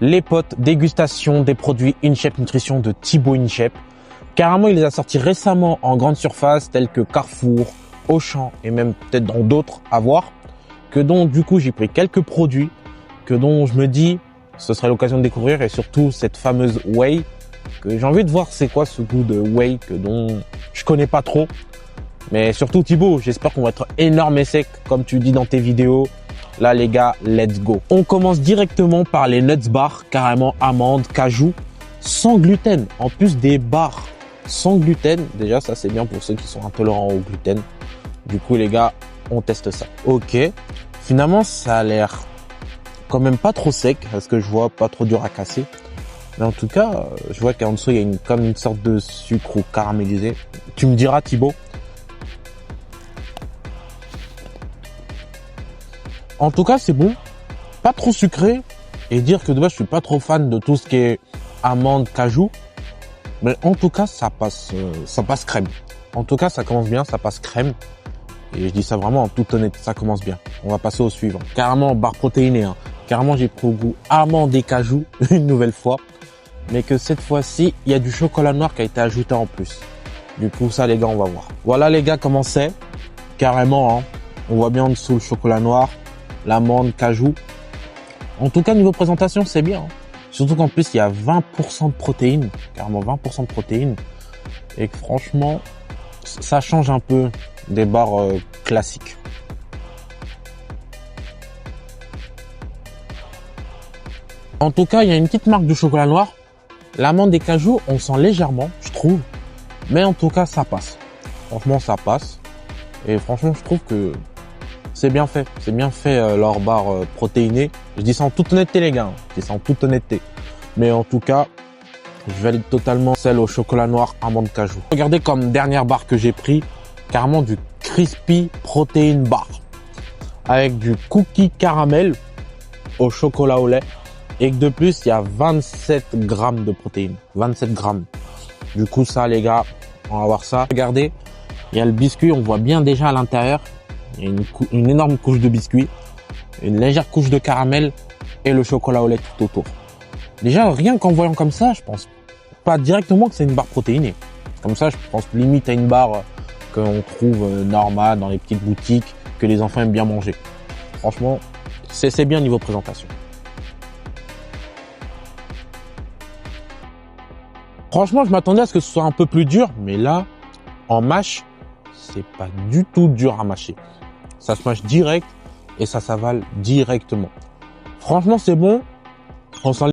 les potes, dégustation des produits InShape Nutrition de Thibaut InShape. Carrément, il les a sortis récemment en grande surface tels que Carrefour, Auchan et même peut-être dans d'autres à voir. Que donc du coup j'ai pris quelques produits que dont je me dis ce serait l'occasion de découvrir et surtout cette fameuse whey que j'ai envie de voir c'est quoi ce goût de whey que dont je connais pas trop. Mais surtout Thibaut, j'espère qu'on va être énorme et sec comme tu dis dans tes vidéos. Là les gars, let's go. On commence directement par les nuts bars, carrément amandes, cajou, sans gluten. En plus des bars sans gluten, déjà ça c'est bien pour ceux qui sont intolérants au gluten. Du coup les gars, on teste ça. Ok, finalement ça a l'air quand même pas trop sec, parce que je vois pas trop dur à casser. Mais en tout cas, je vois qu'en dessous il y a comme une sorte de sucre ou caramélisé. Tu me diras Thibaut. En tout cas, c'est bon, pas trop sucré, et dire que de base, je suis pas trop fan de tout ce qui est amande, cajou, mais en tout cas, ça passe crème. En tout cas, ça commence bien, ça passe crème, et je dis ça vraiment en toute honnêteté, ça commence bien. On va passer au suivant. Carrément, barre protéinée, hein. Carrément, j'ai pris au goût amande et cajou, une nouvelle fois, mais que cette fois-ci, il y a du chocolat noir qui a été ajouté en plus. Du coup, ça, les gars, on va voir. Voilà, les gars, comment c'est. Carrément, hein. On voit bien en dessous le chocolat noir, l'amande, cajou. En tout cas, niveau présentation, c'est bien. Hein. Surtout qu'en plus, il y a 20% de protéines. Carrément 20% de protéines. Et que franchement, ça change un peu des barres classiques. En tout cas, il y a une petite marque de chocolat noir. L'amande et cajou, on sent légèrement, je trouve. Mais en tout cas, ça passe. Franchement, ça passe. Et franchement, je trouve que c'est bien fait leur barre protéinée. Je dis ça en toute honnêteté les gars, je dis ça en toute honnêteté. Mais en tout cas, je valide totalement celle au chocolat noir amande cajou. Regardez comme dernière barre que j'ai pris, carrément du crispy protein bar. Avec du cookie caramel au chocolat au lait. Et que de plus, il y a 27 grammes de protéines. 27 grammes. Du coup ça les gars, on va voir ça. Regardez, il y a le biscuit, on voit bien déjà à l'intérieur. Il y a une énorme couche de biscuit, une légère couche de caramel et le chocolat au lait tout autour. Déjà, rien qu'en voyant comme ça, je pense pas directement que c'est une barre protéinée. Comme ça, je pense limite à une barre qu'on trouve normale dans les petites boutiques que les enfants aiment bien manger. Franchement, c'est bien niveau présentation. Franchement, je m'attendais à ce que ce soit un peu plus dur, mais là, en mâche, c'est pas du tout dur à mâcher. Ça se mâche direct et ça s'avale directement. Franchement, c'est bon. On sent